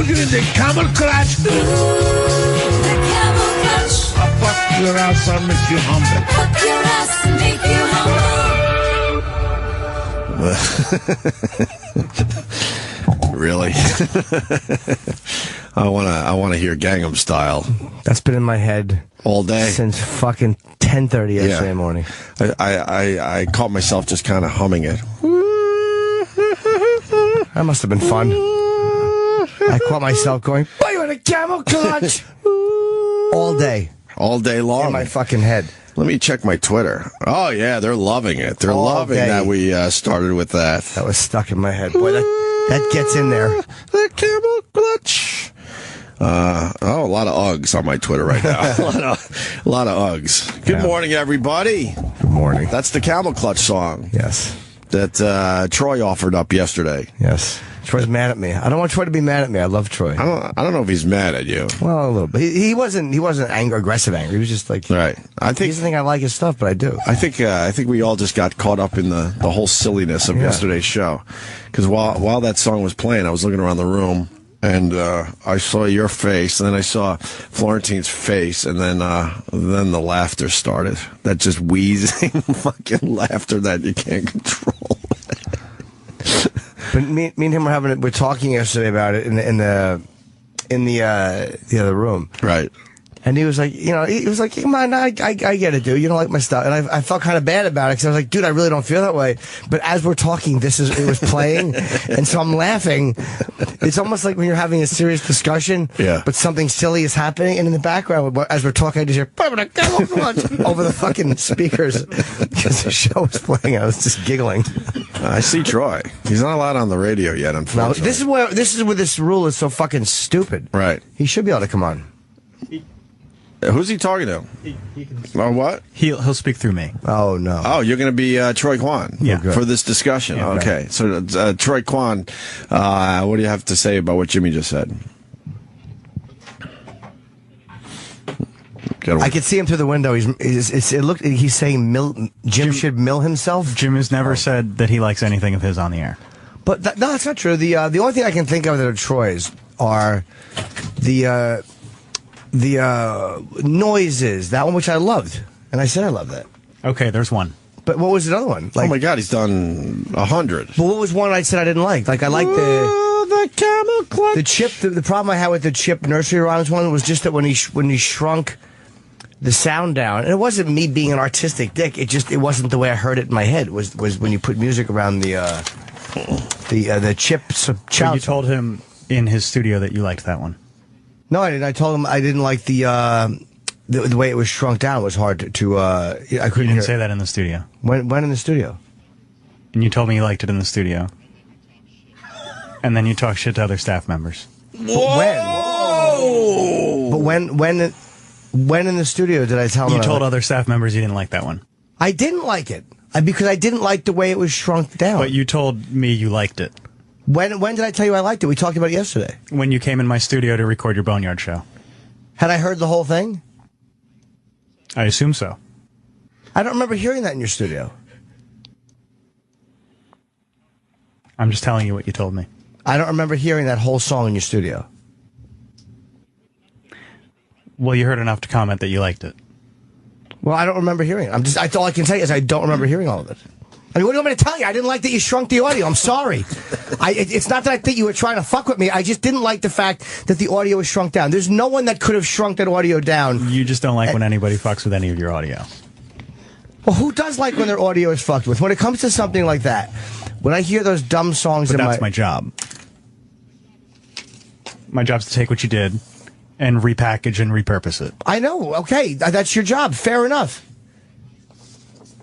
looking at the camel clutch. The camel clutch. I'll fuck your ass, I'll make you humble. Fuck your ass and make you humble. Really? I wanna hear Gangnam Style. That's been in my head all day since fucking 10:30 yesterday morning. I caught myself just kind of humming it. That must have been fun. I caught myself going, "Boy, you're in a camel clutch," all day long in my fucking head. Let me check my Twitter. Oh yeah, they're loving it. They're all loving day. that we started with that. That was stuck in my head. Boy, that gets in there. The camel clutch. A lot of Uggs on my Twitter right now. a lot of Uggs. Good morning, everybody. Good morning. That's the Camel Clutch song. Yes. That Troy offered up yesterday. Yes. Troy's mad at me. I don't want Troy to be mad at me. I love Troy. I don't know if he's mad at you. Well, a little bit. He wasn't aggressive angry. He was just like, right. He doesn't think I like his stuff, but I do. I think we all just got caught up in the whole silliness of yesterday's show. Because while that song was playing, I was looking around the room. And I saw your face, and then I saw Florentine's face, and then the laughter started. That just wheezing fucking laughter that you can't control. But me and him we're talking yesterday about it in the other room. Right. And he was like, come on, I get it, dude. You don't like my stuff. And I felt kind of bad about it because I was like, dude, I really don't feel that way. But as we're talking, it was playing. And so I'm laughing. It's almost like when you're having a serious discussion, but something silly is happening. And in the background, as we're talking, I just hear, over the fucking speakers because the show was playing. I was just giggling. I see Troy. He's not allowed on the radio yet, unfortunately. No, this is where this rule is so fucking stupid. Right. He should be able to come on. Who's he talking to? He can what? He'll speak through me. Oh, no. Oh, you're going to be Troy Kwan for this discussion. Yeah, okay. So, Troy Kwan, what do you have to say about what Jimmy just said? I could see him through the window. He's saying Jim should mill himself. Jim has never said that he likes anything of his on the air. But no, that's not true. The only thing I can think of that are Troy's are the noises. That one, which I loved, and I said I love that. Okay, there's one. But what was the other one? Oh my God, he's done 100. But what was one I said I didn't like? Like I liked the camel clutch. The chip. The problem I had with the chip nursery rhymes one was just that when he shrunk the sound down, and it wasn't me being an artistic dick. It wasn't the way I heard it in my head. It was when you put music around the chip. So you told him in his studio that you liked that one. No, I didn't. I told him I didn't like the way it was shrunk down. It was hard to. I couldn't. You didn't say that in the studio. When in the studio? And you told me you liked it in the studio. And then you talk shit to other staff members. Whoa! But when in the studio did I tell him? You told other staff members you didn't like that one. I didn't like it because I didn't like the way it was shrunk down. But you told me you liked it. When did I tell you I liked it? We talked about it yesterday. When you came in my studio to record your Boneyard show. Had I heard the whole thing? I assume so. I don't remember hearing that in your studio. I'm just telling you what you told me. I don't remember hearing that whole song in your studio. Well, you heard enough to comment that you liked it. Well, I don't remember hearing it. That's all I can tell you is I don't remember hearing all of it. I mean, what do you want me to tell you? I didn't like that you shrunk the audio. I'm sorry. It's not that I think you were trying to fuck with me. I just didn't like the fact that the audio was shrunk down. There's no one that could have shrunk that audio down. You just don't like when anybody fucks with any of your audio. Well, who does like when their audio is fucked with? When it comes to something like that, when I hear those dumb songs But that's my job. My job's to take what you did and repackage and repurpose it. I know. Okay. That's your job. Fair enough.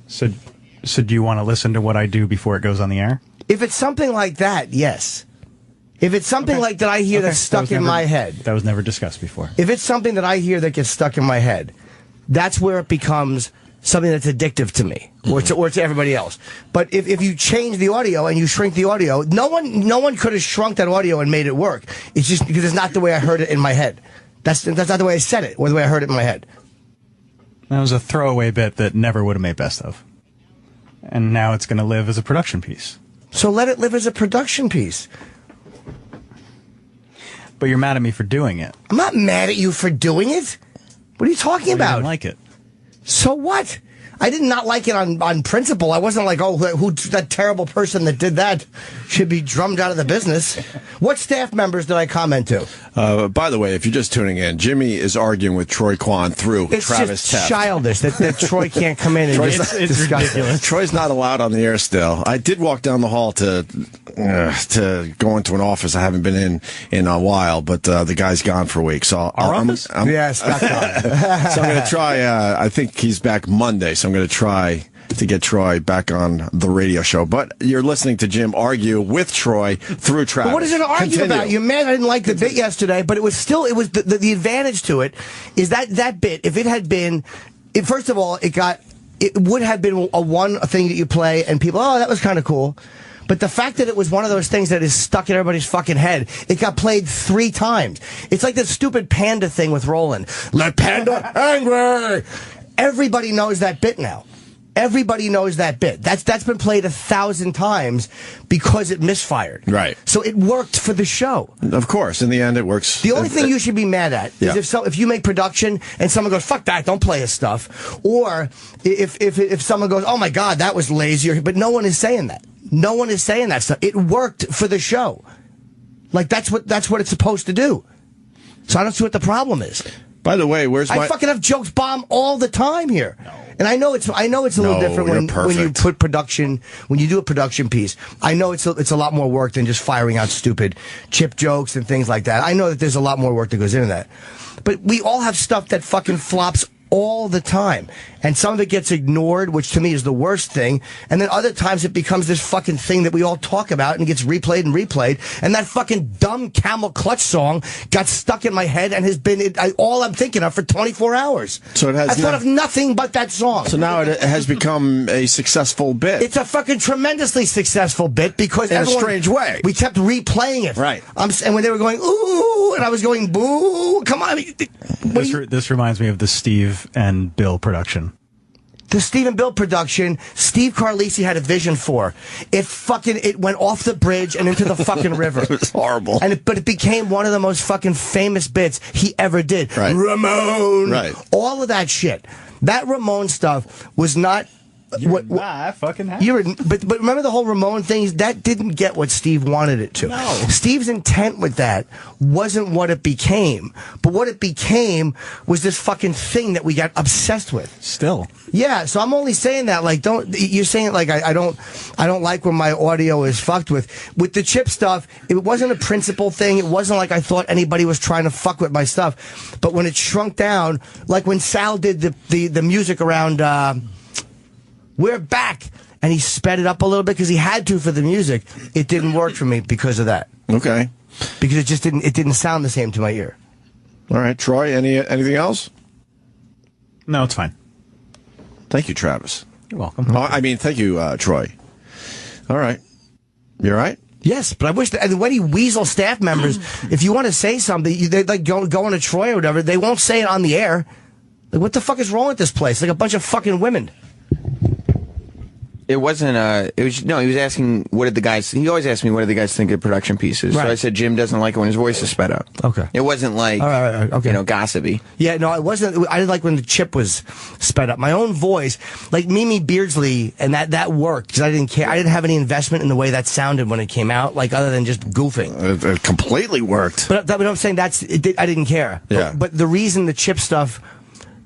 So do you want to listen to what I do before it goes on the air? If it's something like that, yes. If it's something like that I hear that's stuck in my head. That was never discussed before. If it's something that I hear that gets stuck in my head, that's where it becomes something that's addictive to me or to everybody else. But if you change the audio and you shrink the audio, no one could have shrunk that audio and made it work. It's just because it's not the way I heard it in my head. That's not the way I said it or the way I heard it in my head. That was a throwaway bit that never would have made best of. And now it's going to live as a production piece. So let it live as a production piece. But you're mad at me for doing it. I'm not mad at you for doing it. What are you talking You about? didn't like it. So what? I did not like it on principle. I wasn't like, oh, who that terrible person that did that should be drummed out of the business. What staff members did I comment to? By the way, if you're just tuning in, Jimmy is arguing with Troy Kwan through It's Travis just Teft. childish that Troy can't come in and just It's ridiculous. Troy's not allowed on the air still. I did walk down the hall to go into an office I haven't been in a while, but the guy's gone for a week. So Our office? Yeah, Scott gone. So I'm going to try. I think he's back Monday, so I'm going to try to get Troy back on the radio show. But you're listening to Jim argue with Troy through Travis. What is it to argue Continue. about? You're mad I didn't like the bit yesterday, but it was the advantage to it is that bit, if it had been, first of all, it would have been a one thing that you play and people, oh, that was kind of cool. But the fact that it was one of those things that is stuck in everybody's fucking head, it got played 3 times. It's like that stupid panda thing with Roland. Let panda angry. Everybody knows that bit now. Everybody knows that bit. That's been played 1,000 times because it misfired. Right. So it worked for the show. Of course, in the end, it works. The only thing you should be mad at is if you make production and someone goes, fuck that, don't play his stuff. Or if someone goes, oh my God, that was lazy. But no one is saying that. No one is saying that stuff. It worked for the show. Like, that's what it's supposed to do. So I don't see what the problem is. By the way, I fucking have jokes bomb all the time here. No. And I know it's a little different when you put production, when you do a production piece. I know it's a lot more work than just firing out stupid chip jokes and things like that. I know that there's a lot more work that goes into that. But we all have stuff that fucking flops all the time. And some of it gets ignored, which to me is the worst thing. And then other times it becomes this fucking thing that we all talk about and gets replayed and replayed. And that fucking dumb Camel Clutch song got stuck in my head and has been all I'm thinking of for 24 hours. So it has I thought of nothing but that song. So now it has become a successful bit. It's a fucking tremendously successful bit because in a strange way. We kept replaying it. Right. And when they were going, ooh, and I was going, boo, come on. This reminds me of the Steve and Bill production. The Steve and Bill production, Steve Carlisi had a vision for. It went off the bridge and into the fucking river. It was horrible. But it became one of the most fucking famous bits he ever did. Right. Ramon. Right. All of that shit. That Ramon stuff was not... fucking happy. But remember the whole Ramon thing? That didn't get what Steve wanted it to. No. Steve's intent with that wasn't what it became. But what it became was this fucking thing that we got obsessed with. Still. Yeah, so I'm only saying that like you're saying it like I don't like when my audio is fucked with. With the chip stuff, it wasn't a principle thing. It wasn't like I thought anybody was trying to fuck with my stuff. But when it shrunk down, like when Sal did the music around We're Back, and he sped it up a little bit because he had to for the music. It didn't work for me because of that. Okay. Because it just didn't sound the same to my ear. All right, Troy, anything else? No, it's fine. Thank you, Travis. You're welcome. Thank you, Troy. All right. You all right? Yes, but I wish that when he weasel staff members, if you want to say something, they like go on to Troy or whatever, they won't say it on the air. Like, what the fuck is wrong with this place? Like a bunch of fucking women. It wasn't, he was asking, what did the guys, he always asks me, what do the guys think of production pieces? Right. So I said, Jim doesn't like it when his voice is sped up. Okay. It wasn't like, All right, okay. Gossipy. Yeah, no, it wasn't. I didn't like when the chip was sped up. My own voice, like Mimi Beardsley, and that worked because I didn't care. I didn't have any investment in the way that sounded when it came out, like other than just goofing. It completely worked. But I'm saying I didn't care. Yeah. But the reason the chip stuff,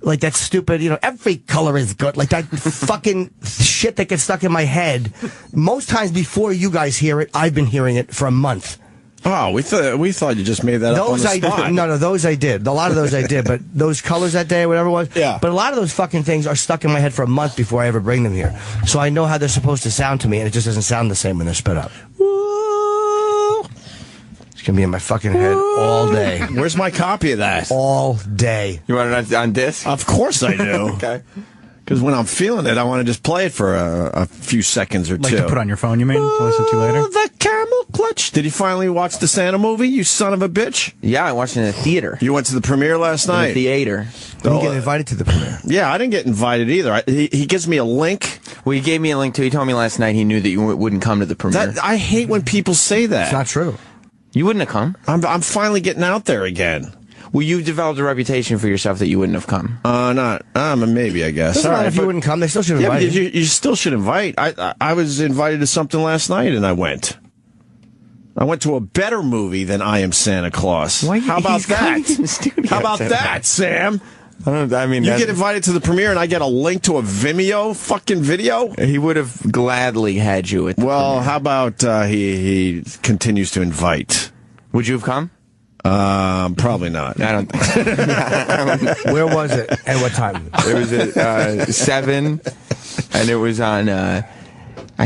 like that stupid, every color is good. Like that fucking shit that gets stuck in my head. Most times before you guys hear it, I've been hearing it for a month. Oh, we thought you just made that up on the spot. No, those I did. A lot of those I did, but those colors that day, whatever it was. Yeah. But a lot of those fucking things are stuck in my head for a month before I ever bring them here. So I know how they're supposed to sound to me, and it just doesn't sound the same when they're sped up. It's gonna be in my fucking head all day. Where's my copy of that? All day. You want it on disc? Of course I do. Okay. Because when I'm feeling it, I want to just play it for a few seconds or Like two. to put on your phone, you mean? To listen to later? The Camel Clutch. Did you finally watch the Santa movie, you son of a bitch? Yeah, I watched it in the theater. You went to the premiere last In the night? theater. You didn't get invited to the premiere. Yeah, I didn't get invited either. He gives me a link. Well, he gave me a link too. He told me last night he knew that you wouldn't come to the premiere. I hate when people say that. It's not true. You wouldn't have come. I'm finally getting out there again. Well, you've developed a reputation for yourself that you wouldn't have come. Not. Maybe, I guess. Doesn't matter if you wouldn't come. They still should invite Yeah, but you still should invite. I was invited to something last night, and I went. I went to a better movie than I Am Santa Claus. How about that? How about that, Sam? You get invited to the premiere, and I get a link to a Vimeo fucking video? He would have gladly had you at the premiere. How about he continues to invite? Would you have come? Probably not. I don't think so. Where was it? And what time? It was at 7, and it was on, I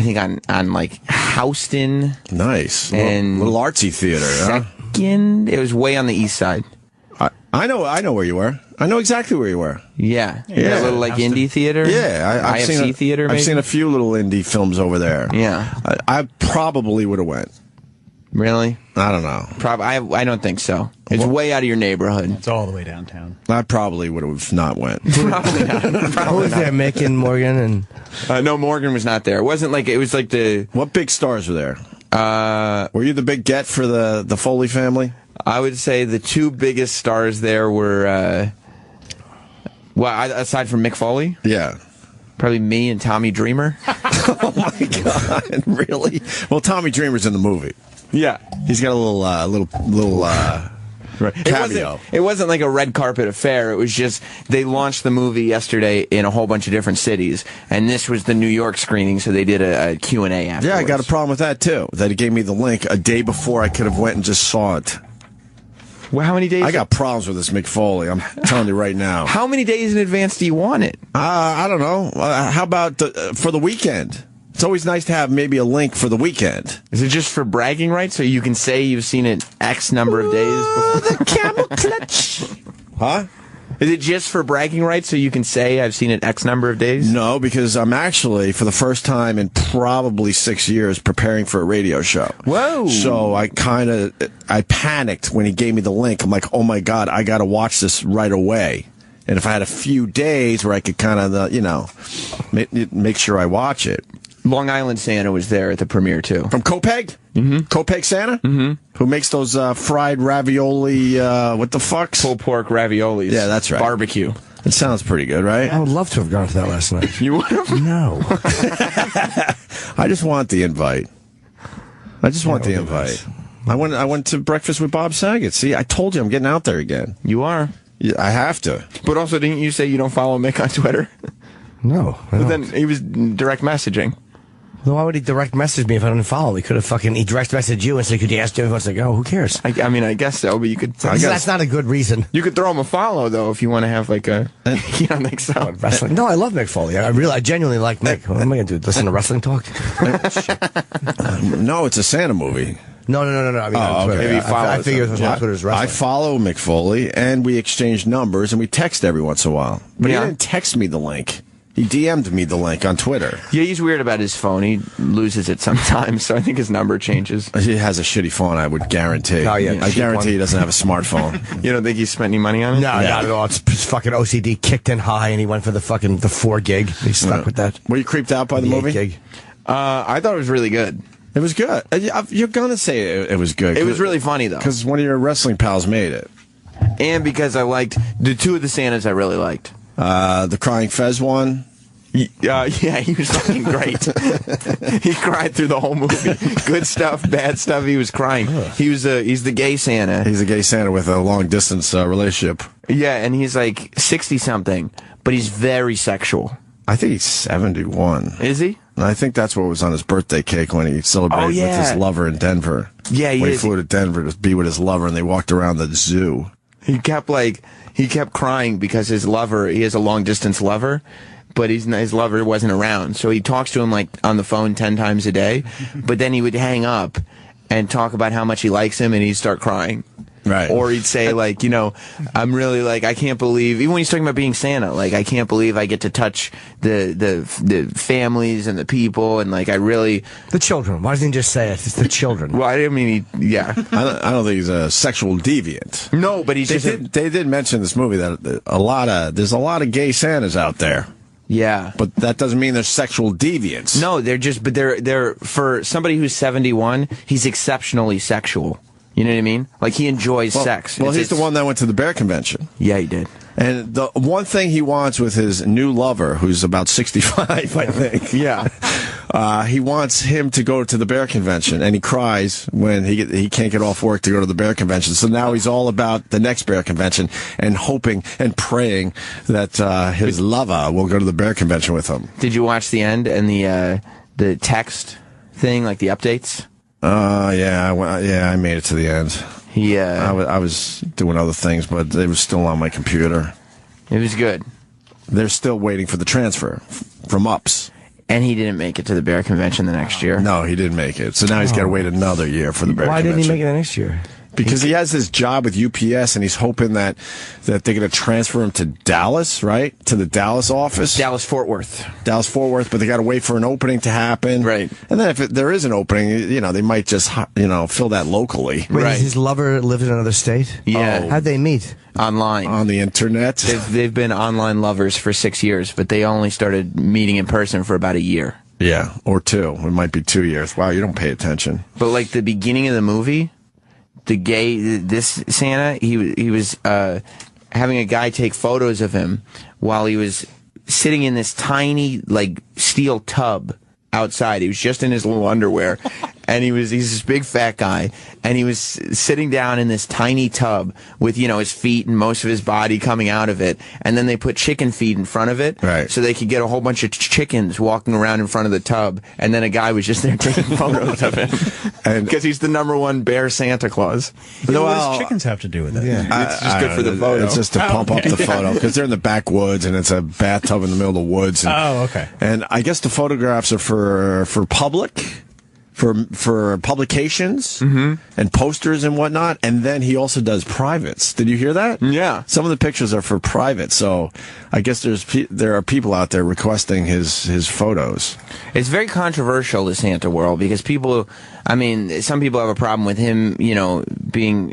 think on like Houston. Nice. And little artsy theater, huh? Second. It was way on the east side. I know where you were. I know exactly where you were. Yeah. That little like indie theater. Yeah, I've IFC theater. Maybe? I've seen a few little indie films over there. Yeah. I probably would have went. Really? I don't know. I don't think so. It's way out of your neighborhood. It's all the way downtown. I probably would have not went. Probably not. Who was there? Mick and Morgan and no, Morgan was not there. It wasn't like it was like the. What big stars were there? Were you the big get for the Foley family? I would say the two biggest stars there were. Aside from Mick Foley. Yeah. Probably me and Tommy Dreamer. Oh my God! Really? Well, Tommy Dreamer's in the movie. Yeah, he's got a little cameo. It wasn't like a red carpet affair. It was just they launched the movie yesterday in a whole bunch of different cities, and this was the New York screening, so they did a Q&A afterwards. Yeah, I got a problem with that too. That he gave me the link a day before I could have went and just saw it. Well, how many days? I got problems with this Mick Foley. I'm telling you right now. How many days in advance do you want it? I don't know. How about for the weekend? It's always nice to have maybe a link for the weekend. Is it just for bragging rights, so you can say you've seen it X number of days before? The Camel Clutch. Huh? Is it just for bragging rights, so you can say I've seen it X number of days? No, because I'm actually, for the first time in probably 6 years, preparing for a radio show. Whoa. So I panicked when he gave me the link. I'm like, oh my God, I got to watch this right away. And if I had a few days where I could kind of, make sure I watch it. Long Island Santa was there at the premiere, too. From Copeg? Mm-hmm. Copeg Santa? Mm-hmm. Who makes those fried ravioli, what the fucks? Pulled pork raviolis. Yeah, that's right. Barbecue. It sounds pretty good, right? I would love to have gone to that last night. You would have? No. I just want the invite. I went to breakfast with Bob Saget. See, I told you I'm getting out there again. You are. Yeah, I have to. But also, didn't you say you don't follow Mick on Twitter? No. But then he was direct messaging. Well, why would he direct message me if I didn't follow? He could have he direct messaged you and said, could you ask Jim if he wants to go? Who cares? I mean, I guess so, but you could. That's not a good reason. You could throw him a follow, though, if you want to have like a. You don't think so? Wrestling? No, I love Mick Foley. I genuinely like Mick. What am I going to do? Listen to wrestling talk? No, it's a Santa movie. No. I mean, on Twitter. Maybe I figure it was on Twitter's wrestling. I follow Mick Foley, and we exchange numbers, and we text every once in a while. But he didn't text me the link. He DM'd me the link on Twitter. Yeah, he's weird about his phone. He loses it sometimes, so I think his number changes. He has a shitty phone, I would guarantee. Oh, yeah, I guarantee he doesn't have a smartphone. You don't think he spent any money on it? No, not at all. It's fucking OCD kicked in high, and he went for the 4 gig. He's stuck with that. Were you creeped out by the movie? 8 gig. I thought it was really good. It was good. You're going to say it was good. It was really funny, though. Because one of your wrestling pals made it. And because I liked the two of the Santas I really liked. The Crying Fez one. Yeah, he was fucking great. He cried through the whole movie. Good stuff, bad stuff. He was crying. He's the gay Santa. He's a gay Santa with a long distance relationship. Yeah, and he's like 60 something, but he's very sexual. I think he's 71. Is he? And I think that's what was on his birthday cake when he celebrated with his lover in Denver. Yeah, when he flew to Denver to be with his lover, and they walked around the zoo. He kept crying because he has a long distance lover. But his lover wasn't around, so he talks to him like on the phone 10 times a day. But then he would hang up and talk about how much he likes him, and he'd start crying. Right. Or he'd say like, I'm really like, I can't believe, even when he's talking about being Santa, like I can't believe I get to touch the families and the people, and like I really the children. Why doesn't he just say it? It's the children. Well, I didn't mean I don't think he's a sexual deviant. No, but they did mention in this movie that there's a lot of gay Santas out there. Yeah. But that doesn't mean they're sexual deviants. No, they're for somebody who's 71, he's exceptionally sexual. You know what I mean? Like, he enjoys sex. Well, he's the one that went to the bear convention. Yeah, he did. And the one thing he wants with his new lover, who's about 65, I think. Yeah. He wants him to go to the bear convention, and he cries when he can't get off work to go to the bear convention. So now he's all about the next bear convention and hoping and praying that his lover will go to the bear convention with him. Did you watch the end and the text thing, like the updates? I made it to the end. I was doing other things, but it was still on my computer. It was good. They're still waiting for the transfer from UPS. And he didn't make it to the bear convention the next year. No, he didn't make it. So now he's got to wait another year for the bear convention. Why didn't he make it the next year? Because he has this job with UPS, and he's hoping that they're going to transfer him to Dallas, right? To the Dallas office? Dallas-Fort Worth. Dallas-Fort Worth, but they got to wait for an opening to happen. Right. And then if there is an opening, they might just, fill that locally. Wait, right. Does his lover live in another state? Yeah. How'd they meet? Online. On the internet? They've been online lovers for 6 years, but they only started meeting in person for about a year. Yeah, or 2. It might be 2 years. Wow, you don't pay attention. But like the beginning of the movie, this Santa, he was having a guy take photos of him while he was sitting in this tiny, like, steel tub outside. He was just in his little underwear, and he's this big fat guy, and he was sitting down in this tiny tub with, his feet and most of his body coming out of it, and then they put chicken feed in front of it, right, so they could get a whole bunch of chickens walking around in front of the tub, and then a guy was just there taking photos of him, because he's the #1 bear Santa Claus. What does chickens have to do with it? Yeah. It's just good for the photo. It's just to pump up the photo, because they're in the backwoods, and it's a bathtub in the middle of the woods. And, okay. And I guess the photographs are for public, for publications and posters and whatnot, and then he also does privates. Did you hear that? Yeah. Some of the pictures are for private, so I guess there are people out there requesting his photos. It's very controversial, the Santa world, because some people have a problem with him, being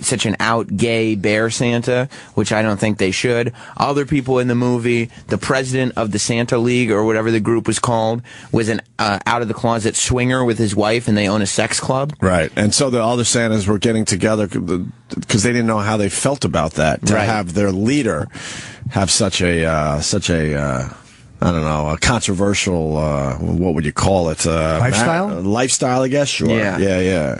such an out gay bear Santa, which I don't think they should. Other people in the movie, the president of the Santa League, or whatever the group was called, was an out-of-the-closet swinger with his wife, and they own a sex club. Right, and so the other Santas were getting together because they didn't know how they felt about that, to have their leader have such a I don't know, a controversial, what would you call it? Lifestyle? Lifestyle, I guess, sure. Yeah.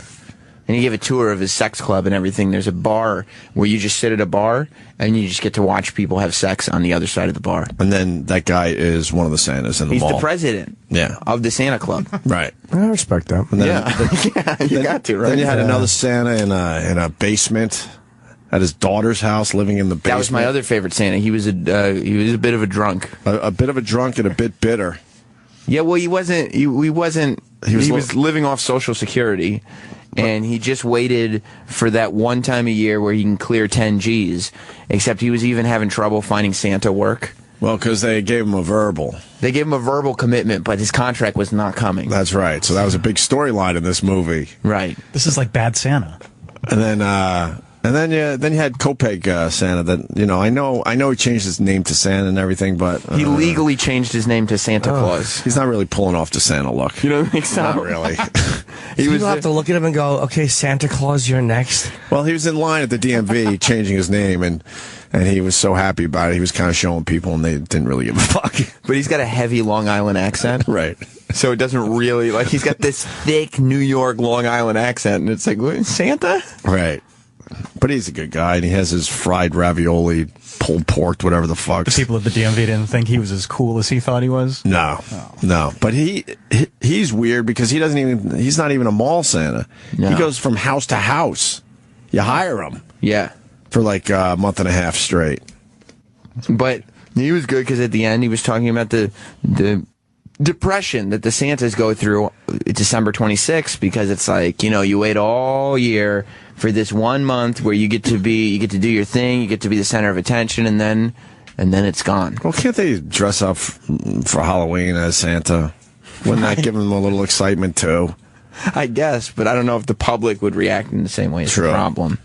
And he gave a tour of his sex club and everything. There's a bar where you just sit at a bar and you just get to watch people have sex on the other side of the bar. And then that guy is one of the Santas in the mall. He's the president of the Santa Club. Right. I respect that. And then, you got to, right? Then you had another Santa in a basement at his daughter's house, living in the basement. That was my other favorite Santa. He was a bit of a drunk. A bit of a drunk and a bit bitter. Yeah, well, he wasn't. He was living off Social Security, and he just waited for that one time a year where he can clear 10 G's. Except he was even having trouble finding Santa work. Well, because they gave him a verbal. They gave him a verbal commitment, but his contract was not coming. That's right. So that was a big storyline in this movie. Right. This is like Bad Santa. And then you had Copeg Santa. That I know he changed his name to Santa and everything, but he legally changed his name to Santa Claus. He's not really pulling off the Santa look. You don't think so? Not really. People have to look at him and go, "Okay, Santa Claus, you're next." Well, he was in line at the DMV changing his name, and he was so happy about it. He was kind of showing people, and they didn't really give a fuck. But he's got a heavy Long Island accent, right? So it doesn't really he's got this thick New York Long Island accent, and it's like, what, Santa, right? But he's a good guy, and he has his fried ravioli, pulled pork, whatever the fuck. The people at the DMV didn't think he was as cool as he thought he was? No. But he's weird because he's not even a mall Santa. No. He goes from house to house. You hire him. Yeah. For like a month and a half straight. But he was good because at the end he was talking about the depression that the Santas go through December 26th, because it's like, you wait all year for this 1 month where you get to do your thing, you get to be the center of attention, and then it's gone. Well, can't they dress up for Halloween as Santa? Wouldn't that give them a little excitement too? I guess, but I don't know if the public would react in the same way. It's the problem.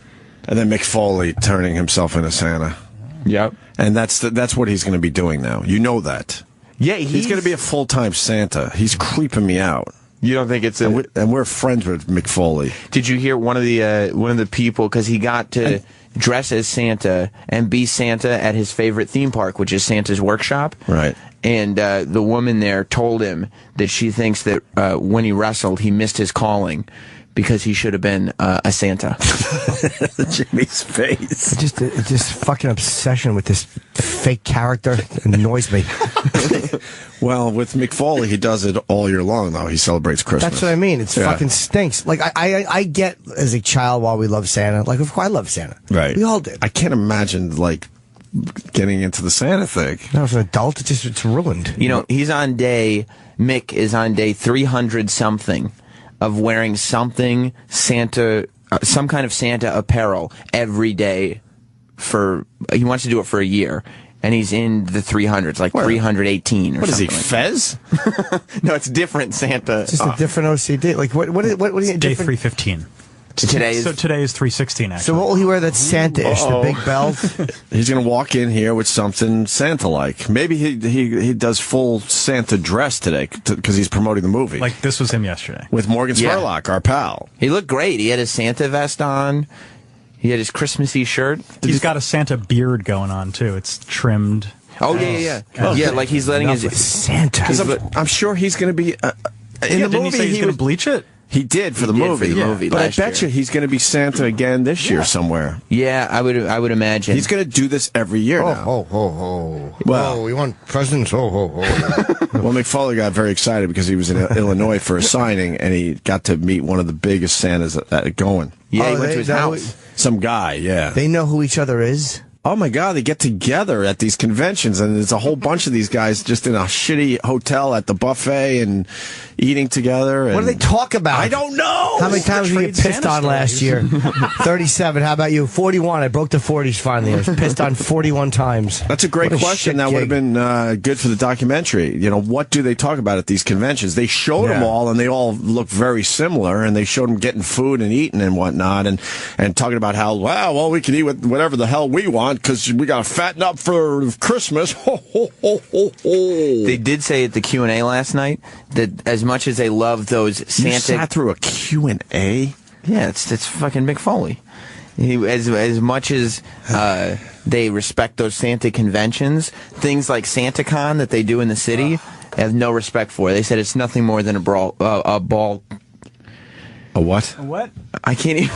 And then Mick Foley turning himself into Santa. Yep. And that's what he's going to be doing now. You know that. Yeah, he's going to be a full-time Santa. He's creeping me out. You don't think it's a... And we're friends with Mick Foley. Did you hear one of the people, because he got to dress as Santa and be Santa at his favorite theme park, which is Santa's Workshop. Right. And the woman there told him that she thinks that when he wrestled, he missed his calling because he should have been a Santa. Jimmy's face. Just fucking obsession with this fake character annoys me. Well, with Mick Foley, he does it all year long, though. He celebrates Christmas. That's what I mean. It's fucking stinks. Like, I get, as a child, while we love Santa, like, of course, I love Santa. Right. We all did. I can't imagine, like, getting into the Santa thing. Now, as an adult, it's ruined. You know, Mick is on day 300-something of wearing something Santa, some kind of Santa apparel every day he wants to do it for a year. And he's in the 300s, like 318 or what something. What is he, Fez? No, it's different Santa. It's just a different OCD. Like, what is it? Day 315. Today is 316, actually. So what will he wear that's Santa-ish? The big belt? He's going to walk in here with something Santa-like. Maybe he does full Santa dress today because he's promoting the movie. Like, this was him yesterday. With Morgan Spurlock, our pal. He looked great. He had his Santa vest on. He had his Christmassy shirt. He's got a Santa beard going on, too. It's trimmed. Oh, yeah. Yeah, like he's letting his... Santa. Because I'm sure he's going to be... in the didn't movie, he say he's going to bleach it? He did for the movie. But I bet you he's going to be Santa again this year somewhere. Yeah, I would imagine. He's going to do this every year now. Well, we want presents. Well, Mick Foley got very excited because he was in Illinois for a signing, and he got to meet one of the biggest Santas going. Yeah, he went to his house. Some guy, yeah. They know who each other is? Oh my God, they get together at these conventions, and there's a whole bunch of these guys just in a shitty hotel at the buffet and eating together. And what do they talk about? I don't know. How many times did we get pissed on last year? 37. How about you? 41. I broke the 40s finally. I was pissed on 41 times. That's a great question. That would have been good for the documentary. You know, what do they talk about at these conventions? They showed them all, and they all look very similar, and they showed them getting food and eating and whatnot, and talking about how, well, we can eat whatever the hell we want, because we got to fatten up for Christmas. They did say at the Q&A last night that as much as they love those Santa... You sat through a Q&A? Yeah, it's fucking Mick Foley. As much as they respect those Santa conventions, things like SantaCon that they do in the city, they have no respect for. They said it's nothing more than a ball... A what? A what? I can't even...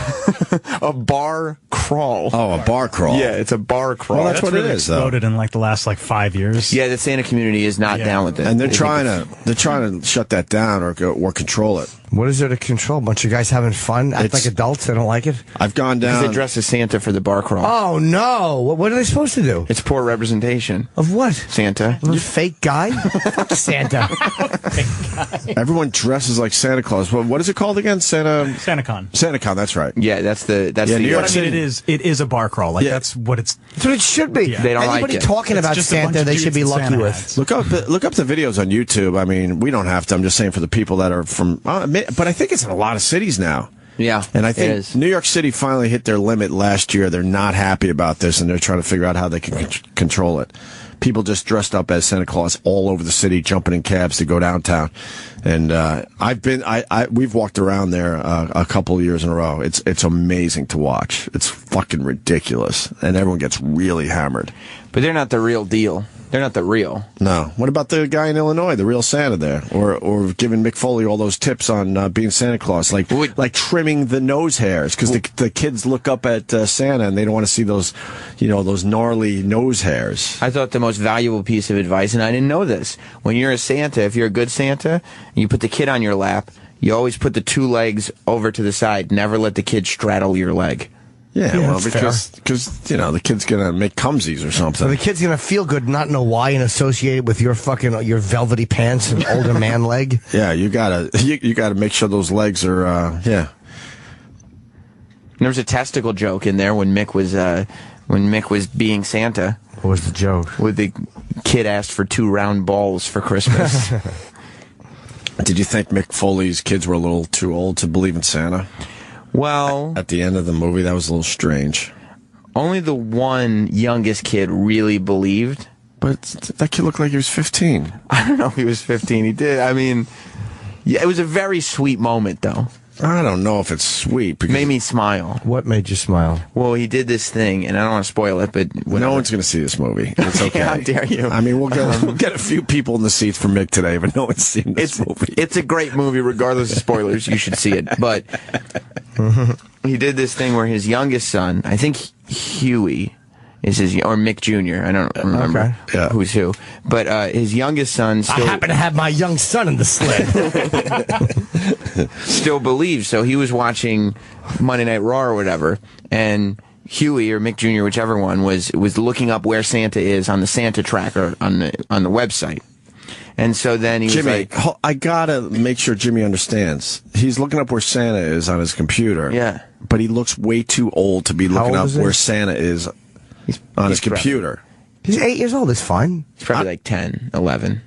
a bar crawl. Oh, a bar crawl. Yeah, it's a bar crawl. Well, that's what really it is, though. Exploded in like the last 5 years. Yeah, the Santa community is not down with it. And they're trying to shut that down or control it. What is there to control? A bunch of guys having fun, act like adults. They don't like it. I've gone down. Because they dress as Santa for the bar crawl. Oh no! What are they supposed to do? It's poor representation. Of what? Santa. You fake guy? Fuck Santa. Everyone dresses like Santa Claus. What is it called again? SantaCon. SantaCon. That's right. Yeah, that's the New York I mean, it is a bar crawl. Like that's what it's. That's what it should be. Yeah. They don't Anybody like it. talking It's about just a bunch Santa, of they should dudes be in lucky Santa with. hats. Look up the videos on YouTube. I mean, we don't have to. I'm just saying for the people that are from. But I think it's in a lot of cities now. Yeah, and I think New York City finally hit their limit last year. They're not happy about this, and they're trying to figure out how they can control it. People just dressed up as Santa Claus all over the city, jumping in cabs to go downtown. And we've walked around there a couple of years in a row. It's amazing to watch. It's fucking ridiculous, and everyone gets really hammered. But they're not the real deal. They're not the real. No. What about the guy in Illinois, the real Santa there, or giving Mick Foley all those tips on being Santa Claus, like trimming the nose hairs, because the kids look up at Santa and they don't want to see those, those gnarly nose hairs. I thought the most valuable piece of advice, and I didn't know this, when you're a Santa, if you're a good Santa, and you put the kid on your lap, you always put the two legs over to the side. Never let the kid straddle your leg. Yeah, well, because the kid's gonna make cumsies or something. So the kid's gonna feel good, not know why, and associate it with your velvety pants and older man leg. Yeah, you gotta make sure those legs are. Yeah. There was a testicle joke in there when Mick was being Santa. What was the joke? Where the kid asked for 2 round balls for Christmas. Did you think Mick Foley's kids were a little too old to believe in Santa? Well, at the end of the movie, that was a little strange. Only the one youngest kid really believed. But that kid looked like he was 15. I don't know if he was 15. He did. I mean, Yeah, it was a very sweet moment, though. I don't know if it's sweet. Because Made me smile. What made you smile? Well, he did this thing, and I don't want to spoil it, but whatever. no one's going to see this movie. It's okay. How dare you? I mean, we'll get a few people in the seats for Mick today, but no one's seen this movie. It's a great movie, regardless of spoilers. You should see it. But he did this thing where his youngest son, I think Huey, is or Mick Jr. I don't remember who's who, but his youngest son still I happen to have my young son in the sled. still believes. So he was watching Monday Night Raw or whatever, and Huey or Mick Jr., whichever one, was looking up where Santa is on the Santa tracker on the website. And so then he was like, I gotta make sure Jimmy understands. He's looking up where Santa is on his computer. Yeah. But he looks way too old to be looking up where Santa is on his computer. He's 8 years old. It's fine. He's probably like 10, 11.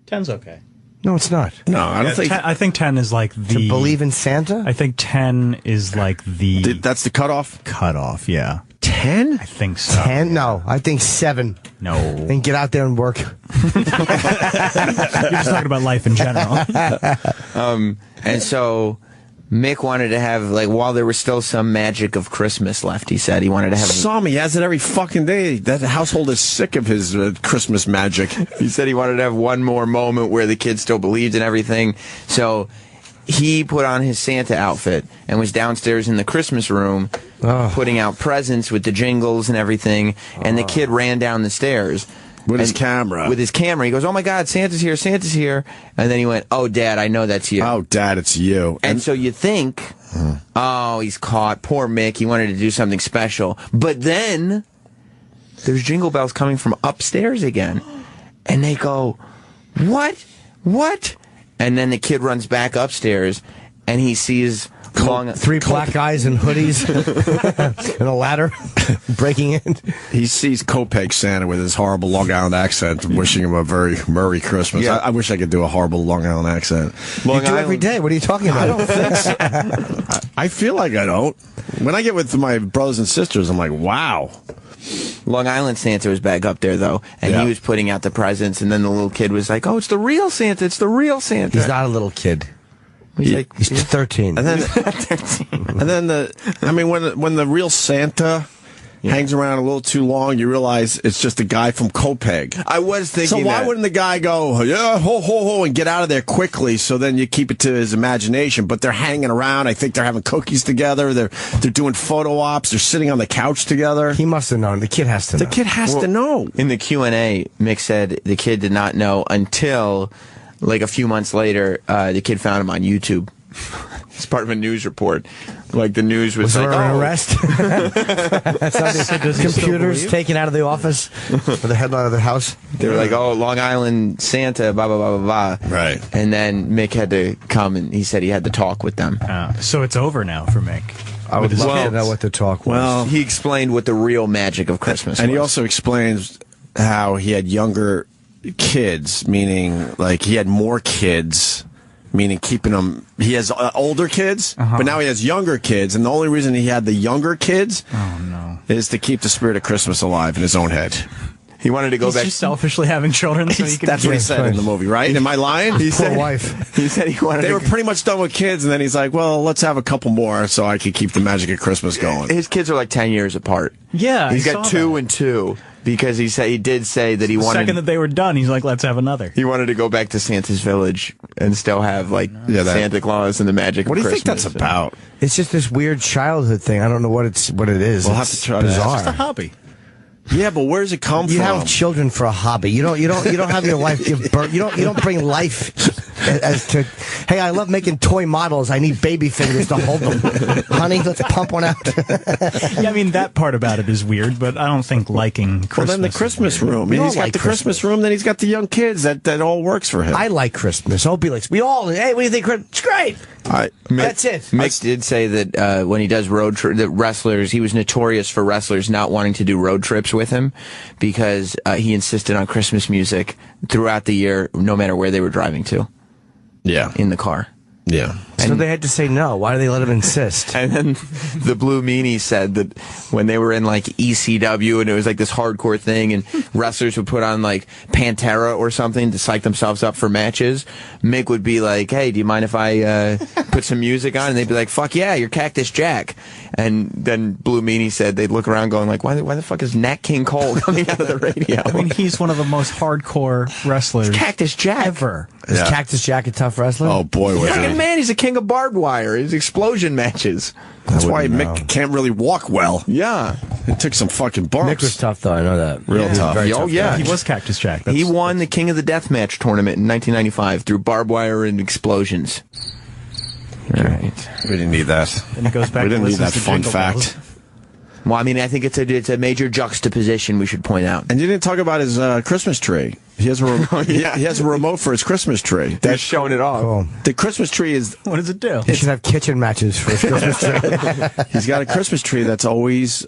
10's okay. No, it's not. No, I don't think. 10, I think 10 is like the. To believe in Santa? I think 10 is like the. That's the cutoff? Cutoff, yeah. 10? I think so. 10? No, I think 7. No. And get out there and work. You're just talking about life in general. And so Mick wanted to have, like, while there was still some magic of Christmas left, he said he wanted to have. He has it every fucking day. That household is sick of his Christmas magic. He said he wanted to have one more moment where the kids still believed in everything. So he put on his Santa outfit and was downstairs in the Christmas room putting out presents with the jingles and everything. And the kid ran down the stairs. With his camera. With his camera. He goes, "Oh my God, Santa's here, Santa's here." And then he went, "Oh, Dad, I know that's you." Oh, Dad, it's you. And so you think, oh, he's caught. Poor Mick. He wanted to do something special. But then there's jingle bells coming from upstairs again. And they go, "What? What?" And then the kid runs back upstairs and he sees three black guys in hoodies and a ladder breaking in. He sees Copeg Santa with his horrible Long Island accent, wishing him a very Merry Christmas. Yeah. I wish I could do a horrible Long Island accent. You do every day. What are you talking about? I don't think so. I feel like I don't. When I get with my brothers and sisters, I'm like, wow. Long Island Santa was back up there, though, and he was putting out the presents, and then the little kid was like, "Oh, it's the real Santa, it's the real Santa." He's not a little kid. He's 13. And then, 13. And then when the real Santa hangs around a little too long, you realize it's just a guy from Copeg. I was thinking so why wouldn't the guy go, yeah, ho, ho, ho, and get out of there quickly, so then you keep it to his imagination? But they're hanging around. I think they're having cookies together. They're doing photo ops. They're sitting on the couch together. He must have known. The kid has to know. The kid has to know. In the Q&A, Mick said the kid did not know until, like, a few months later, the kid found him on YouTube. It's part of a news report. Like, the news was like, there an arrest? That's how the computers taken out of the office or the headline of the house. They were like, "Oh, Long Island Santa, blah, blah, blah, blah, blah." Right. And then Mick had to come, and he said he had to talk with them. So it's over now for Mick. I would love to know what the talk was. Well, he explained what the real magic of Christmas and was. he also explains how he had younger kids, meaning, like, he had more kids, meaning keeping them. He has older kids, but now he has younger kids, and the only reason he had the younger kids is to keep the spirit of Christmas alive in his own head. He wanted to go back. He's just selfishly having children so he can. That's what he said in the movie, right? Am I lying? He Poor said, wife. He said he wanted. They were pretty much done with kids, and then he's like, "Well, let's have a couple more so I could keep the magic of Christmas going." His kids are like 10 years apart. Yeah, he's got 2 and 2 because he did say that he wanted. The second that they were done, he's like, "Let's have another." He wanted to go back to Santa's village and still have like Santa Claus and the magic. What do of you think Christmas. that's about? It's just this weird childhood thing. I don't know what it is. We'll have to try bizarre. It's just a hobby. Yeah, but where does it come from? You have children for a hobby. You don't have your life give birth. You don't bring life as to. Hey, I love making toy models. I need baby fingers to hold them. Honey, let's pump one out. Yeah, I mean, that part about it is weird, but I don't think liking Christmas. Well, then the Christmas room. He's got the Christmas room, then he's got the young kids. That all works for him. I like Christmas. Opie likes. We all. Hey, what do you think? It's great. That's it. Mick did say that when he does road trip, that wrestlers, he was notorious for wrestlers not wanting to do road trips with him because he insisted on Christmas music throughout the year, no matter where they were driving to. Yeah. In the car. Yeah. So they had to say no. Why do they let him insist? And then the Blue Meanie said that when they were in like ECW and it was like this hardcore thing and wrestlers would put on like Pantera or something to psych themselves up for matches, Mick would be like, hey, do you mind if I put some music on? And they'd be like, fuck yeah, you're Cactus Jack. And then Blue Meanie said they'd look around going like, why the fuck is Nat King Cole coming out of the radio? I mean, he's one of the most hardcore wrestlers Cactus Jack. ever. Is Cactus Jack a tough wrestler? Oh boy, was Fucking he. man, he's a king of barbed wire. His explosion matches. That's why wouldn't Mick can't really walk well. Yeah. It took some fucking bumps. Nick was tough, though. I know that. Real tough. Very Oh, tough yeah. guy. He was Cactus Jack. He won the King of the Deathmatch tournament in 1995 through barbed wire and explosions. All right. We didn't need that. And it goes back We to didn't need listens that to fun Jingle fact. Bells. Well, I mean, I think it's a major juxtaposition we should point out. And you didn't talk about his Christmas tree. He has a he has a remote for his Christmas tree. That's showing it off. Cool. The Christmas tree is What does it do? He should have kitchen matches for his Christmas tree. he's got a Christmas tree that's always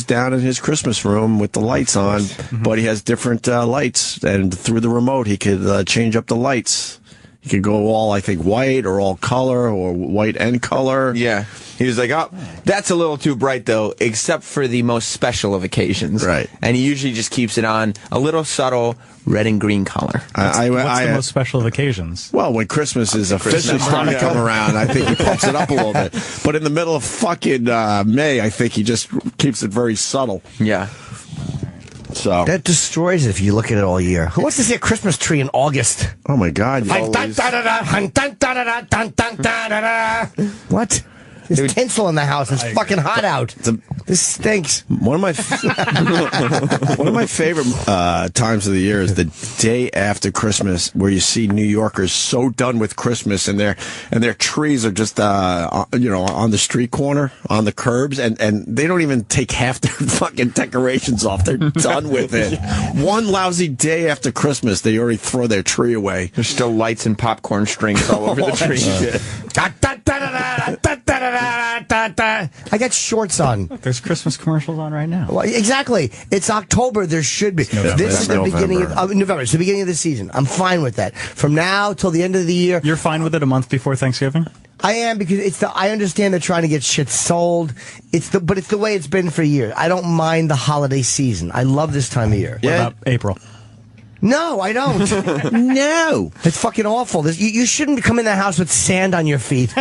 down in his Christmas room with the lights on, but he has different lights, and through the remote he could change up the lights. He could go all, I think, white or all color or white and color. Yeah. He was like, oh, that's a little too bright, though, except for the most special of occasions. Right. And he usually just keeps it on a little subtle red and green color. What's the most special of occasions? Well, when Christmas is officially starting to come around, I think he pumps it up a little bit. But in the middle of fucking May, I think he just keeps it very subtle. Yeah. So, That destroys it if you look at it all year. Who wants to see a Christmas tree in August? oh my God. What? There's tinsel in the house. It's fucking hot out. This stinks. One of my favorite times of the year is the day after Christmas, where you see New Yorkers so done with Christmas, and their trees are just on the street corner, on the curbs, and they don't even take half their fucking decorations off. They're done with it. One lousy day after Christmas, they already throw their tree away. There's still lights and popcorn strings all over the tree. I got shorts on. There's Christmas commercials on right now. Well, exactly. It's October. There should be. This is the beginning of November. It's the beginning of the season. I'm fine with that. From now till the end of the year. You're fine with it a month before Thanksgiving? I am, because I understand they're trying to get shit sold. But it's the way it's been for years. I don't mind the holiday season. I love this time of year. What about April? No, I don't. No. It's fucking awful. You shouldn't come in the house with sand on your feet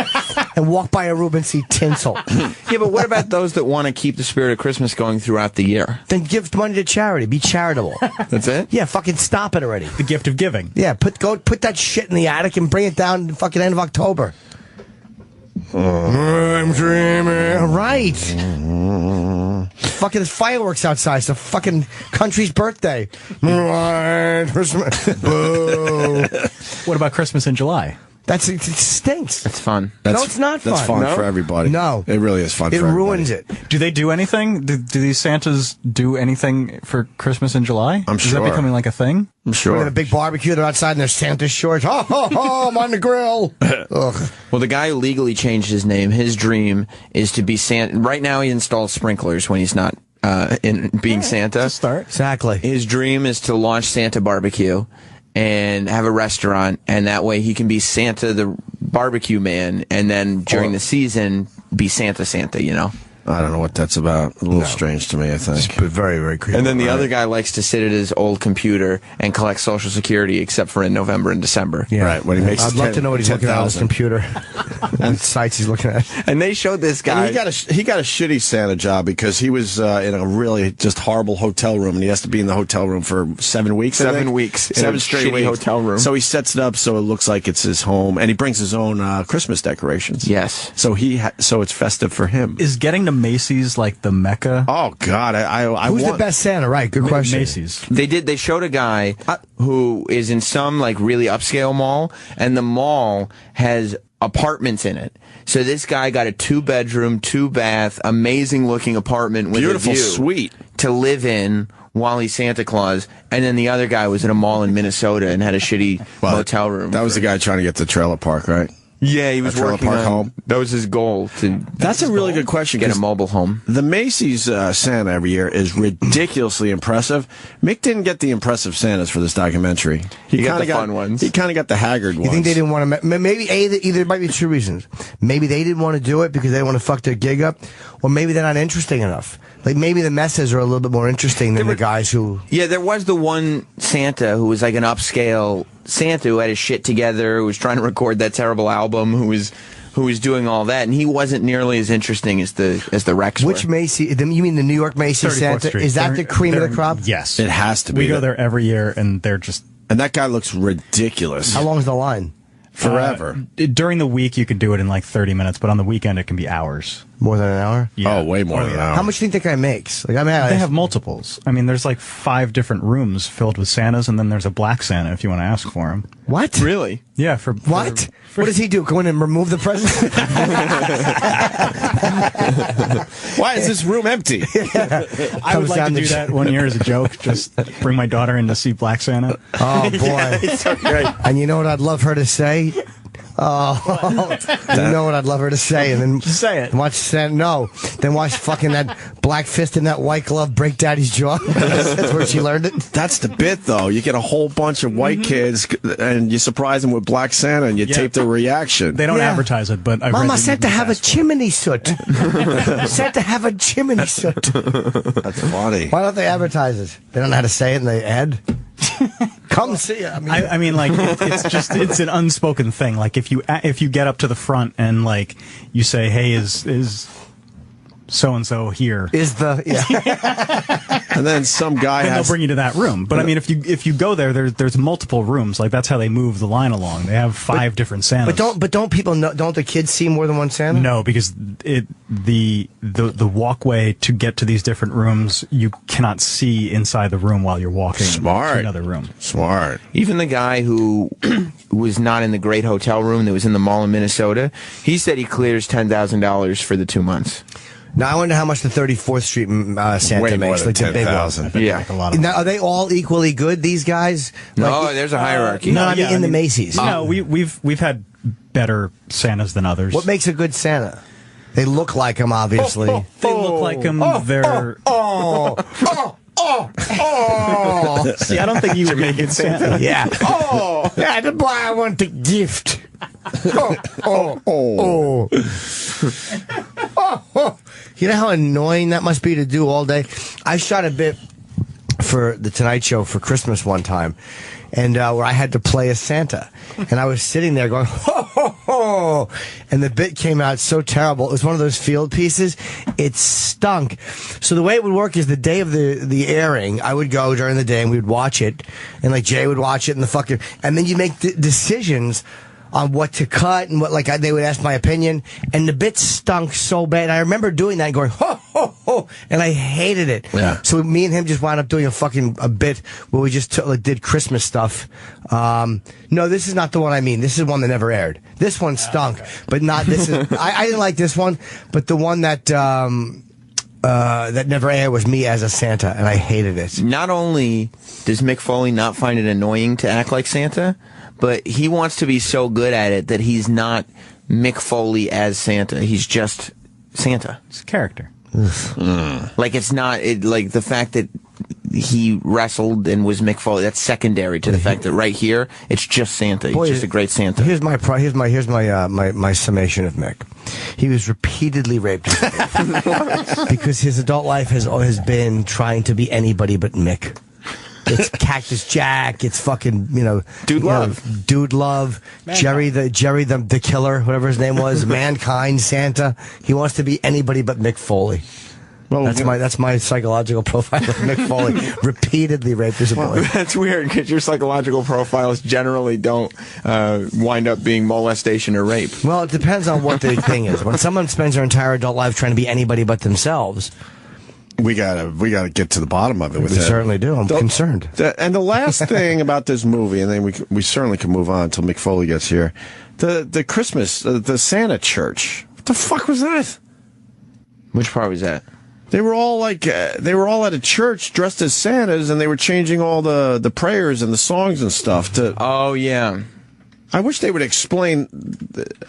and walk by a room and see tinsel. Yeah, but what about those that want to keep the spirit of Christmas going throughout the year? Then give money to charity. Be charitable. That's it? Yeah, fucking stop it already. The gift of giving. Yeah, put that shit in the attic and bring it down the fucking end of October. I'm dreaming. All right. Fucking there's fireworks outside. It's the fucking country's birthday. Boo. What about Christmas in July? It stinks. It's fun. No, it's not fun. That's fun No? for everybody. No. It really is fun It for everybody. ruins it. Do they do anything? Do these Santas do anything for Christmas in July? I'm Is sure. that becoming like a thing? I'm They sure. have a big barbecue. They're outside in their Santa shorts. Oh, ho, ho, I'm on the grill. Ugh. Well, the guy who legally changed his name, his dream is to be Santa. Right now, he installs sprinklers when he's not in being Santa. Start. Exactly. His dream is to launch Santa Barbecue and have a restaurant, and that way he can be Santa the barbecue man, and then during the season be Santa, you know? I don't know what that's about. A little strange to me, I think. Very, very creepy. And then the other guy likes to sit at his old computer and collect Social Security, except for in November and December. Yeah. Right, when he makes I'd love to know what he's looking at on his 10,000. computer. And sites he's looking at. And they showed this guy. And he got a shitty Santa job because he was in a really just horrible hotel room, and he has to be in the hotel room for 7 weeks. I 7 think. weeks in 7 a straight shitty weeks. hotel room. So he sets it up so it looks like it's his home, and he brings his own Christmas decorations. Yes. So so it's festive for him. Is getting to Macy's like the Mecca? Oh God, I Who's want the best Santa? Right, good question. Macy's. They showed a guy who is in some like really upscale mall, and the mall has apartments in it. So this guy got a 2-bedroom, 2-bath, amazing looking apartment with Beautiful a view suite to live in while he's Santa Claus. And then the other guy was in a mall in Minnesota and had a shitty motel room. That was the guy trying to get the trailer park, right? Yeah, he was trailer working park on home. That was his goal to. That's a really good question. Get a 'cause mobile home. The Macy's Santa every year is ridiculously impressive. Mick didn't get the impressive Santas for this documentary. He got kinda the fun ones. He kind of got the haggard ones. You think they didn't want to? Maybe either it might be two reasons. Maybe they didn't want to do it because they want to fuck their gig up, or maybe they're not interesting enough. Like maybe the messes are a little bit more interesting than the guys who. Yeah, there was the one Santa who was like an upscale Santa who had his shit together, who was trying to record that terrible album, who was doing all that, and he wasn't nearly as interesting as the Rex. Which Macy? You mean the New York Macy's 34th Santa? Street. Is that the cream of the crop? Yes. It has to be. We go there every year, and they're just And that guy looks ridiculous. How long is the line? Forever. During the week, you could do it in like 30 minutes, but on the weekend, it can be hours. More than an hour? Yeah. Oh, way more than an hour. How much do you think that guy makes? Like, I mean, They have multiples. I mean, there's like 5 different rooms filled with Santas, and then there's a black Santa if you want to ask for him. what? Really? Yeah, for What? What does he do? Go in and remove the present? Why is this room empty? I would like to do that one year as a joke. Just bring my daughter in to see Black Santa. Oh boy! It's so great. And you know what I'd love her to say? Oh, you know what I'd love her to say, and then Just say it. Watch Santa. No, then watch fucking that black fist and that white glove break Daddy's jaw. That's where she learned it. That's the bit, though. You get a whole bunch of white kids, and you surprise them with Black Santa, and you tape their reaction. They don't Yeah. advertise it, but I've read Mama that you said to can have a ask for it. chimney soot. Said to have a chimney soot. That's funny. Why don't they advertise it? They don't know how to say it in the ad. Come see it. I mean, like it's an unspoken thing. Like if you get up to the front and like you say, "Hey, is so and so here?" Is the And then some guy And they'll has... bring you to that room. But I mean, if you go there, there's multiple rooms. Like that's how they move the line along. They have 5 different Santas. But don't people know? Don't the kids see more than one Santa? No, because the walkway to get to these different rooms, you cannot see inside the room while you're walking Smart. to another room. Smart. Even the guy who was not in the great hotel room that was in the mall in Minnesota, he said he clears $10,000 for the 2 months. Now I wonder how much the 34th Street Santa Way more makes. than Like the big one. 10,000. Yeah. Like a lot of Now, are they all equally good? These guys? No, Like, there's a hierarchy. No, I mean in the Macy's. No, we've had better Santas than others. What makes a good Santa? They look like him, obviously. They look like him. They're. See, I don't think you would make it Santa. Yeah. Oh, yeah, the boy I want the gift. Oh. You know how annoying that must be to do all day? I shot a bit for The Tonight Show for Christmas one time, and where I had to play a Santa. And I was sitting there going, ho, ho, ho. And the bit came out so terrible. It was one of those field pieces. It stunk. So the way it would work is the day of the airing, I would go during the day and we would watch it. And like Jay would watch it and then you make decisions on what to cut and what, they would ask my opinion, and the bit stunk so bad. I remember doing that and going, ho, ho, ho, and I hated it. Yeah. So me and him just wound up doing a bit where we just did Christmas stuff. No, this is not the one I mean. This is one that never aired. This one stunk, but not this is, I didn't like this one, but the one that never aired was me as a Santa, and I hated it. Not only does Mick Foley not find it annoying to act like Santa, but he wants to be so good at it that he's not Mick Foley as Santa. He's just Santa. It's a character. Like it's not like the fact that he wrestled and was Mick Foley. That's secondary to the fact that right here it's just Santa. He's just a great Santa. Here's my my summation of Mick. He was repeatedly raped because his adult life has always been trying to be anybody but Mick. It's Cactus Jack. It's fucking Dude Love, Jerry the killer, whatever his name was, Mankind, Santa. He wants to be anybody but Mick Foley. Well, that's my psychological profile of Mick Foley. Repeatedly raped as a boy. That's weird because your psychological profiles generally don't wind up being molestation or rape. Well, it depends on what the thing is. When someone spends their entire adult life trying to be anybody but themselves. We gotta get to the bottom of it. With We that. certainly do. I'm concerned. And the last thing about this movie, and then we certainly can move on until Mick Foley gets here. The Christmas, the Santa church. What the fuck was that? Which part was that? They were all at a church dressed as Santas, and they were changing all the prayers and the songs and stuff to. Oh yeah. I wish they would explain.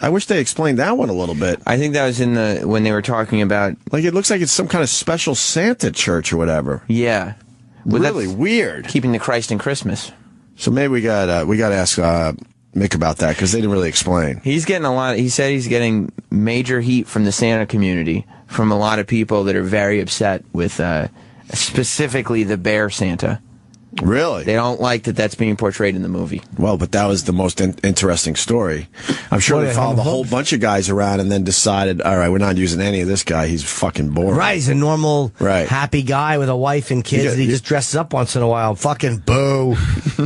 I wish they explained that one a little bit. I think that was in when they were talking about. Like it looks like it's some kind of special Santa church or whatever. Yeah, well, really weird. Keeping the Christ in Christmas. So maybe we got to ask Mick about that because they didn't really explain. He's getting a lot. He said he's getting major heat from the Santa community, from a lot of people that are very upset with specifically the bear Santa. Really? They don't like that that's being portrayed in the movie. Well, but that was the most interesting story. I'm sure they followed a whole bunch of guys around and then decided, all right, we're not using any of this guy. He's fucking boring. Right, he's a normal, happy guy with a wife and kids, and he just dresses up once in a while. Fucking boo.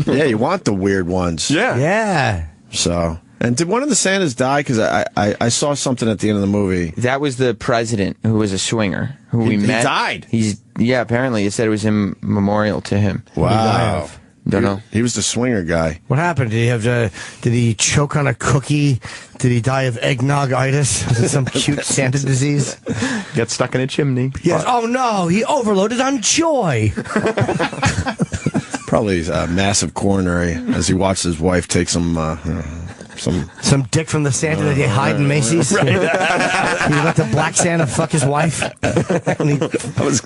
Yeah, you want the weird ones. Yeah. Yeah. So... And did one of the Santas die? Because I saw something at the end of the movie. That was the president who was a swinger who we met. He died. Apparently it said it was in memorial to him. Wow. Don't know. He was the swinger guy. What happened? Did he choke on a cookie? Did he die of eggnog-itis? Was it some cute Santa disease? Got stuck in a chimney. Yes. Oh no, he overloaded on joy. Probably a massive coronary as he watched his wife take some dick from the Santa that he hide in Macy's. He let the black Santa fuck his wife. And he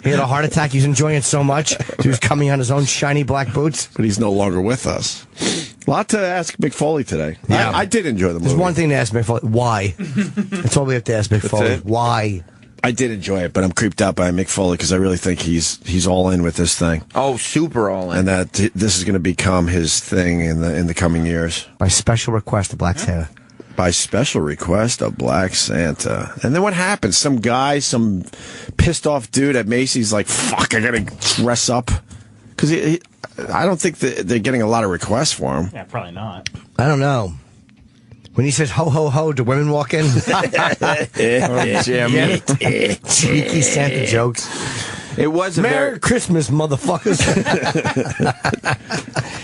had a heart attack. He was enjoying it so much. He was coming on his own shiny black boots. But he's no longer with us. A lot to ask Mick Foley today. Yeah. I did enjoy the movie. There's one thing to ask Mick Foley. Why? That's all we have to ask Mick Foley. Why? I did enjoy it, but I'm creeped out by Mick Foley because I really think he's all in with this thing. Oh, super all in. And that this is going to become his thing in the coming years. By special request, the Black Santa. By special request, a Black Santa. And then what happens? Some guy, some pissed off dude at Macy's like, fuck, I got to dress up. Because I don't think they're getting a lot of requests for him. Yeah, probably not. I don't know. When he says ho ho ho, do women walk in? Jim. Cheeky Santa jokes. It was a Merry Christmas, motherfuckers.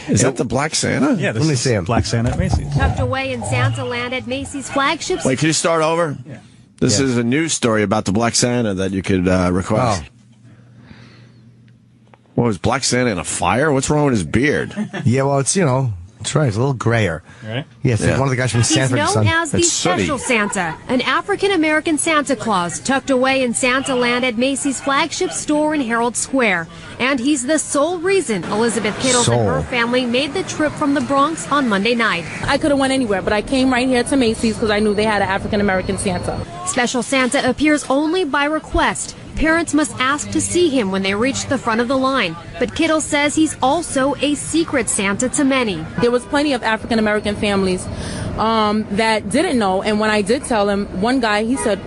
Is that the Black Santa? Yeah, Let me see him. Black Santa at Macy's. Tucked away in Santa Land at Macy's flagship. Wait, can you start over? Yeah. This is a news story about the Black Santa that you could request. Oh. What was Black Santa in a fire? What's wrong with his beard? Yeah, well, it's, that's right. It's a little grayer. Right? Yes, Yeah. one of the guys from He's Sanford known Son. as the That's sooty. Special Santa, an African-American Santa Claus tucked away in Santa Land at Macy's flagship store in Herald Square. And he's the sole reason Elizabeth Kittles and her family made the trip from the Bronx on Monday night. I could have went anywhere, but I came right here to Macy's because I knew they had an African-American Santa. Special Santa appears only by request. Parents must ask to see him when they reach the front of the line. But Kittle says he's also a secret Santa to many. There was plenty of African-American families that didn't know, and when I did tell them, one guy, he said,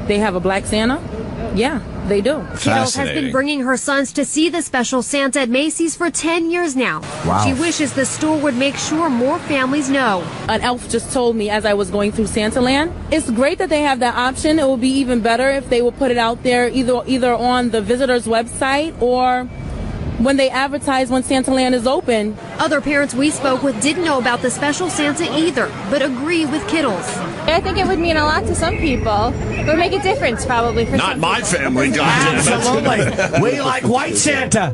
they have a Black Santa? Yeah, they do. Kittles has been bringing her sons to see the Special Santa at Macy's for 10 years now. Wow. She wishes the store would make sure more families know. An elf just told me as I was going through Santa Land, it's great that they have that option. It would be even better if they would put it out there either on the visitor's website or when they advertise when Santa Land is open. Other parents we spoke with didn't know about the Special Santa either, but agree with Kittles. I think it would mean a lot to some people. It would make a difference probably for Not some my people. family, Absolutely. We like white Santa.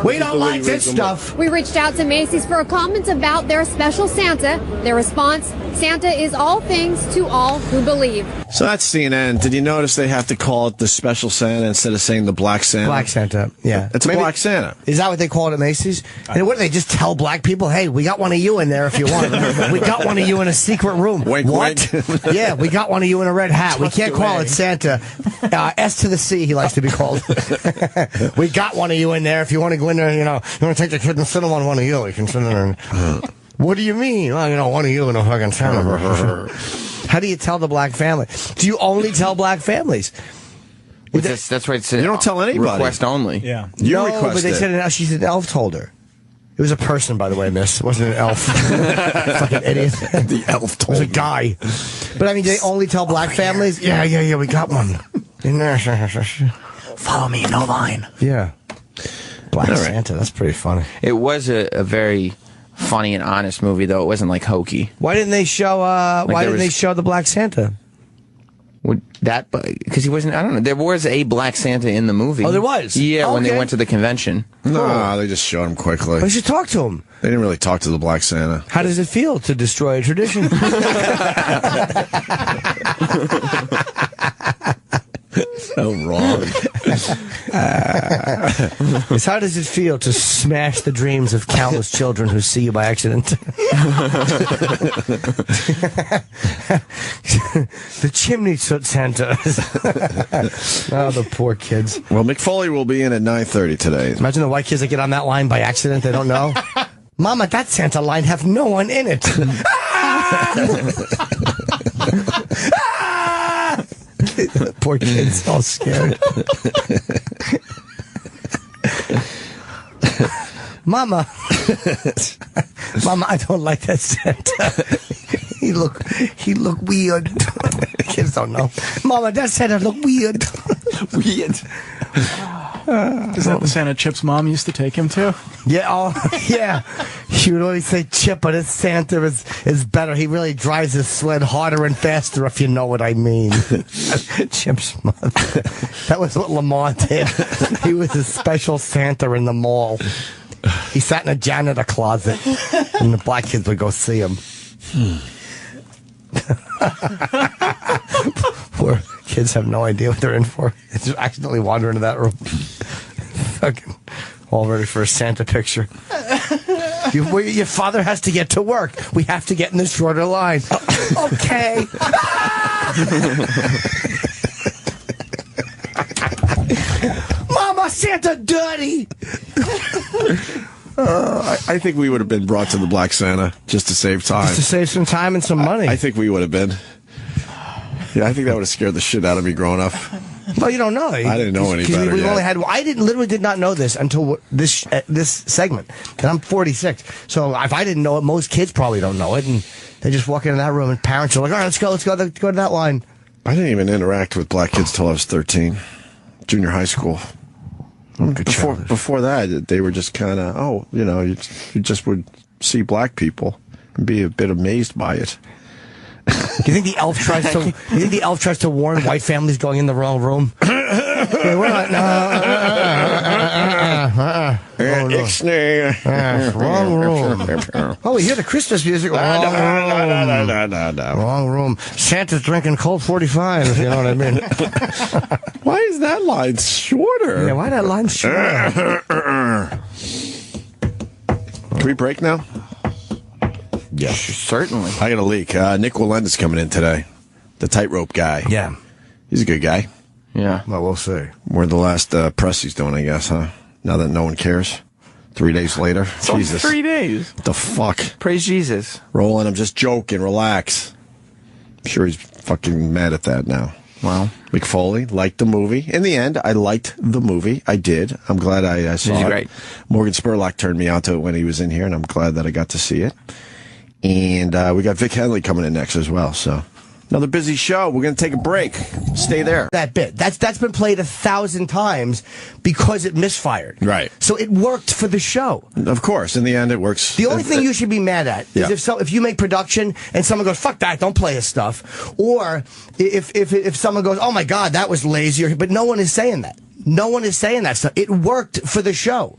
We don't like this stuff. We reached out to Macy's for a comment about their Special Santa. Their response, Santa is all things to all who believe. So that's CNN. Did you notice they have to call it the Special Santa instead of saying the Black Santa? Black Santa, yeah. It's a Black Santa. Is that what they call it at Macy's? And what do they just tell black people? Hey, we got one of you in there if you want. We got one of you in a secret room. Wink, what? Yeah, we got one of you in a red hat. We can't call it Santa. S to the C, he likes to be called. We got one of you in there. If you want to go in there, you want to take the kid and sit him on one of you. You can sit in there. What do you mean? Well, one of you in a fucking Santa. How do you tell the black family? Do you only tell black families? That's why it's You don't tell anybody. Request only. Yeah. You No, requested. but they said she said an elf told her. It was a person, by the way, miss. It wasn't an elf. Fucking idiot. The elf It told was a guy. But I mean, they only tell black families? Yeah, we got one. In there. Follow me, no line. Yeah. Black Santa, that's pretty funny. It was a very funny and honest movie, though. It wasn't like hokey. Why didn't they show there they was- show the Black Santa? Would that, because he wasn't, I don't know, there was a black Santa in the movie. Oh, there was? Yeah, when they Okay. went to the convention. No, they just showed him quickly. I should talk to him. They didn't really talk to the black Santa. How does it feel to destroy a tradition? So wrong. It's how does it feel to smash the dreams of countless children who see you by accident? The chimney soot Santa. Oh, the poor kids. Well, Mick Foley will be in at 9:30 today. Imagine the white kids that get on that line by accident. They don't know. Mama, that Santa line have no one in it. Poor kids, all scared. Mama, Mama, I don't like that Santa. He look weird. Kids don't know. Mama, that Santa look weird. Weird. Is that the Santa Chip's mom used to take him to? Yeah, oh, yeah. She would always say Chip, but his Santa is better. He really drives his sled harder and faster, if you know what I mean. Chip's mother. That was what Lamont did. He was a special Santa in the mall. He sat in a janitor closet, and the black kids would go see him. Poor kids have no idea what they're in for. They just accidentally wander into that room. Fucking all ready for a Santa picture. Your father has to get to work. We have to get in the shorter line. Okay. Mama, Santa dirty. I think we would have been brought to the black Santa just to save time. Just to save some time and some money. I think we would have been. Yeah, I think that would have scared the shit out of me growing up. Well, you don't know. I didn't know any better We've yet. only had. I literally did not know this until this segment, and I'm 46. So if I didn't know it, most kids probably don't know it, and they just walk into that room, and parents are like, "All right, let's go to that line." I didn't even interact with black kids till I was 13, junior high school. Before that, they were just kind of, you just would see black people and be a bit amazed by it. Do you think the elf tries to? You think the elf tries to warn white families going in the wrong room? Hey, we're not. Wrong room. Oh, we hear the Christmas music. Wrong room. Santa's drinking Colt 45. If you know what I mean. Why is that line shorter? Yeah, why that line shorter? Can we break now? Yeah, certainly. I got a leak. Nick Wallenda's coming in today. The tightrope guy. Yeah. He's a good guy. Yeah. Well, we'll see. We're the last press he's doing, I guess, huh? Now that no one cares. 3 days later. It's only 3 days. What the fuck? Praise Jesus. Roland, I'm just joking. Relax. I'm sure he's fucking mad at that now. Wow. Mick Foley liked the movie. In the end, I liked the movie. I did. I'm glad I saw it. Great. Morgan Spurlock turned me on to it when he was in here, and I'm glad that I got to see it. And we got Vic Henley coming in next as well. So another busy show. We're going to take a break. Stay there. That bit. That's been played 1,000 times because it misfired. Right. So it worked for the show. Of course. In the end, it works. The only thing you should be mad at is if you make production and someone goes, fuck that, don't play his stuff. Or if someone goes, oh my God, that was lazy. But no one is saying that. No one is saying that stuff. It worked for the show.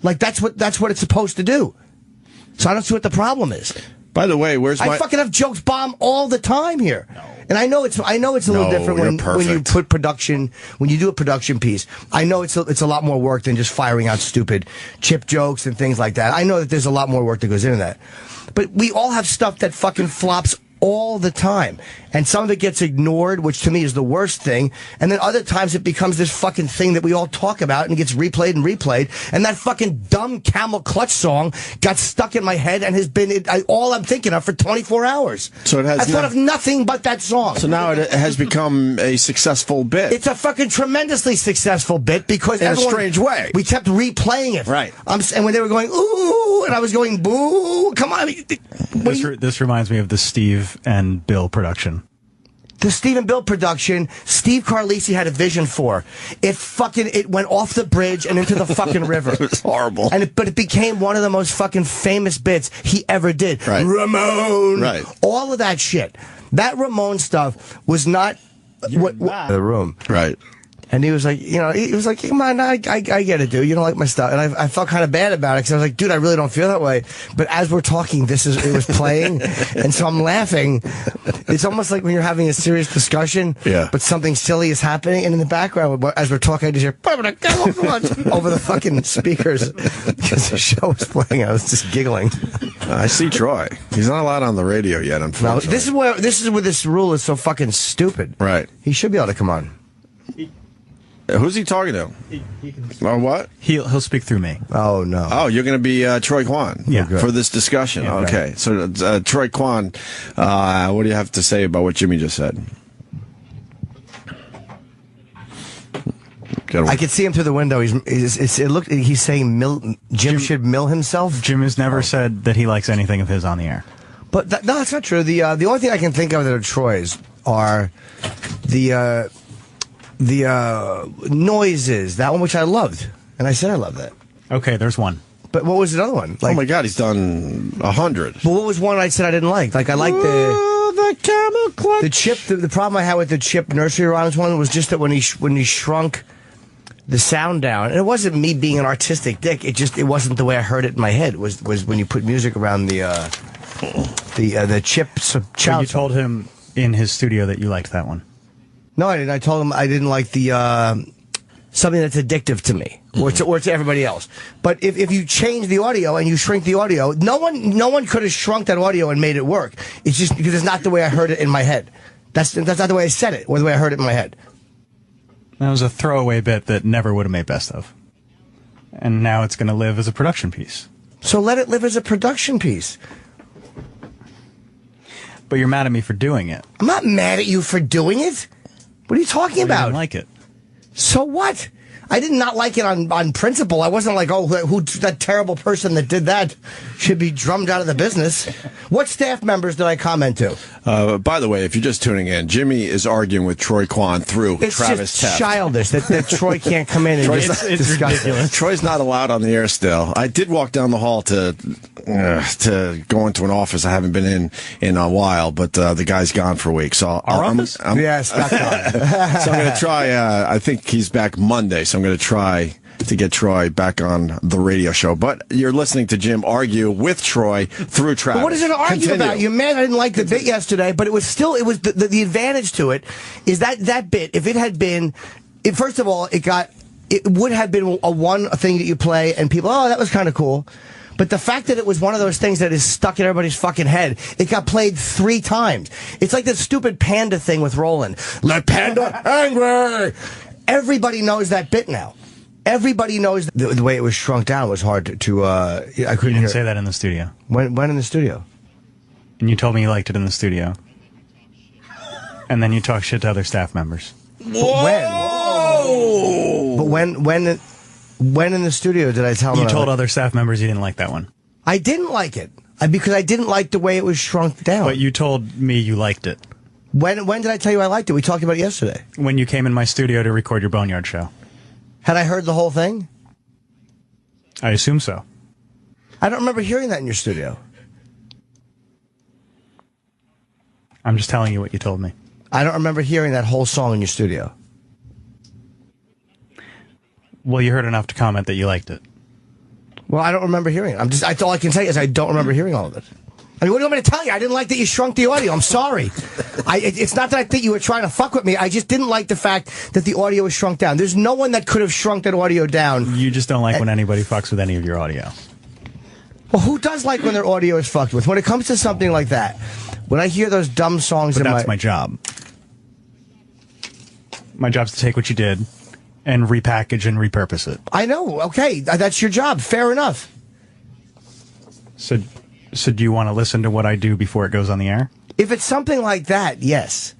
Like, that's what it's supposed to do. So I don't see what the problem is. By the way, I fucking have jokes bomb all the time here. No. And I know it's a little different when you put when you do a production piece. I know it's a lot more work than just firing out stupid chip jokes and things like that. I know that there's a lot more work that goes into that. But we all have stuff that fucking flops all the time. And some of it gets ignored, which to me is the worst thing. And then other times it becomes this fucking thing that we all talk about and gets replayed and replayed. And that fucking dumb Camel Clutch song got stuck in my head and has been all I'm thinking of for 24 hours. So it has I thought of nothing but that song. So now it has become a successful bit. It's a fucking tremendously successful bit because in a strange way. We kept replaying it. Right. And when they were going, ooh, and I was going, boo, come on. This reminds me of the Steve and Bill production. The Steve and Bill production, Steve Carlisi had a vision for. It went off the bridge and into the fucking river. It was horrible. But it became one of the most fucking famous bits he ever did. Right. Ramon. Right. All of that shit. That Ramon stuff was not the room. Right. And he was like, come on, I get it, dude. You don't like my stuff. And I felt kind of bad about it because I was like, dude, I really don't feel that way. But as we're talking, it was playing. And so I'm laughing. It's almost like when you're having a serious discussion, but something silly is happening. And in the background, as we're talking, I just hear, over the fucking speakers because the show was playing. I was just giggling. I see Troy. He's not allowed on the radio yet, unfortunately. No, this is where this rule is so fucking stupid. Right. He should be able to come on. Who's he talking to? Oh, what? He'll speak through me. Oh, no. Oh, you're going to be Troy Kwan for this discussion. Yeah, okay. right. So, Troy Kwan, what do you have to say about what Jimmy just said? I could see him through the window. He's saying Jim should mill himself. Jim has never said that he likes anything of his on the air. But no, that's not true. The only thing I can think of that are Troy's are the noises. That one, which I loved, and I said I love that. Okay, there's one. But what was another one? Oh my God, he's done 100. But what was one I said I didn't like? Like I liked the Camel Clutch. The chip. The problem I had with the chip nursery rhymes one was just that when he shrunk the sound down, and it wasn't me being an artistic dick. It wasn't the way I heard it in my head. It was when you put music around the chips. So you told him in his studio that you liked that one. No, I didn't. I told him I didn't like the something that's addictive to me or to everybody else. But if you change the audio and you shrink the audio, no one could have shrunk that audio and made it work. It's just because it's not the way I heard it in my head. That's not the way I said it or the way I heard it in my head. That was a throwaway bit that never would have made best of. And now it's going to live as a production piece. So let it live as a production piece. But you're mad at me for doing it. I'm not mad at you for doing it. What are you talking about? I didn't like it. So what? I did not like it on principle. I wasn't like, oh, who that terrible person that did that should be drummed out of the business. What staff members did I comment to? By the way, if you're just tuning in, Jimmy is arguing with Troy Kwan through it's Travis just Teft. Childish that Troy can't come in and it's ridiculous. Troy's not allowed on the air still. I did walk down the hall to go into an office I haven't been in a while, but the guy's gone for a week. So Our office? Yeah, Scott gone. So I'm going to try. I think he's back Monday, so I'm going to try to get Troy back on the radio show. But you're listening to Jim argue with Troy through Travis. But what is there to argue about? You're mad I didn't like the bit yesterday, but it was the advantage to it is that bit, if it had been, first of all, it would have been a thing that you play and people, oh, that was kind of cool. But the fact that it was one of those things that is stuck in everybody's fucking head, it got played 3 times. It's like the stupid panda thing with Roland. Let panda angry! Everybody knows that bit now. Everybody knows the way it was shrunk down was hard to I couldn't You didn't say that in the studio. When in the studio? And you told me you liked it in the studio. And then you talk shit to other staff members. Whoa! But when in the studio did I tell them? You told other staff members you didn't like that one. I didn't like it. Because I didn't like the way it was shrunk down. But you told me you liked it. When did I tell you I liked it? We talked about it yesterday. When you came in my studio to record your Boneyard show. Had I heard the whole thing? I assume so. I don't remember hearing that in your studio. I'm just telling you what you told me. I don't remember hearing that whole song in your studio. Well, you heard enough to comment that you liked it. Well, I don't remember hearing it. That's all I can say is I don't remember hearing all of it. I mean, what do you want me to tell you? I didn't like that you shrunk the audio. I'm sorry. It's not that I think you were trying to fuck with me. I just didn't like the fact that the audio was shrunk down. There's no one that could have shrunk that audio down. You just don't like when anybody fucks with any of your audio. Well, who does like when their audio is fucked with? When it comes to something like that, when I hear those dumb songs... But that's my job. My job's to take what you did and repackage and repurpose it. I know. Okay. That's your job. Fair enough. So do you want to listen to what I do before it goes on the air? If it's something like that, yes.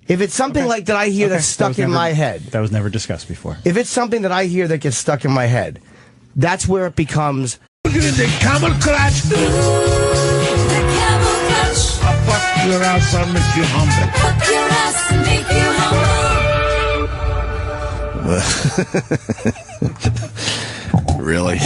If it's something like that I hear that's stuck in my head. That was never discussed before. If it's something that I hear that gets stuck in my head, that's where it becomes... The Camel Clutch. The Camel Clutch. I'll fuck your ass and make you humble. Fuck your ass and make you humble. Really?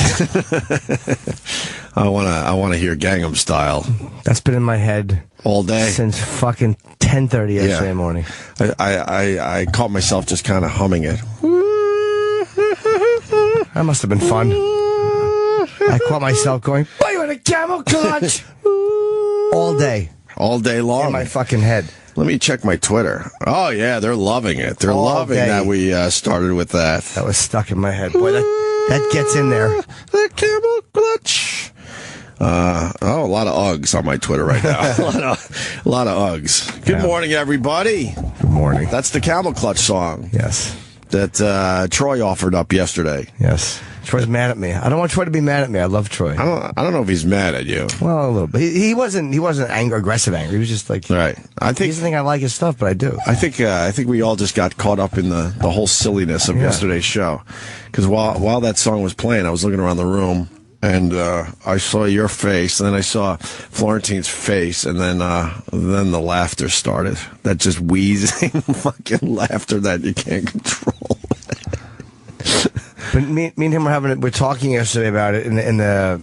I wanna hear Gangnam Style. That's been in my head all day since fucking 10:30 yesterday morning. I caught myself just kind of humming it. That must have been fun. I caught myself going, "Boy, you want a camel clutch?" all day long in my fucking head. Let me check my Twitter. Oh yeah, they're loving it. They're loving that we started with that. That was stuck in my head. Boy, that gets in there. The camel clutch. A lot of Uggs on my Twitter right now. a lot of Uggs. Good morning, everybody. Good morning. That's the Camel Clutch song. Yes. That Troy offered up yesterday. Yes. Troy's mad at me. I don't want Troy to be mad at me. I love Troy. I don't know if he's mad at you. Well, a little bit. He wasn't aggressive angry. He was just like, right. He doesn't think I like his stuff, but I do. I think we all just got caught up in the whole silliness of yesterday's show. Because while that song was playing, I was looking around the room and I saw your face, and then I saw Florentine's face, and then the laughter started. That just wheezing fucking laughter that you can't control. But me and him we're talking yesterday about it in the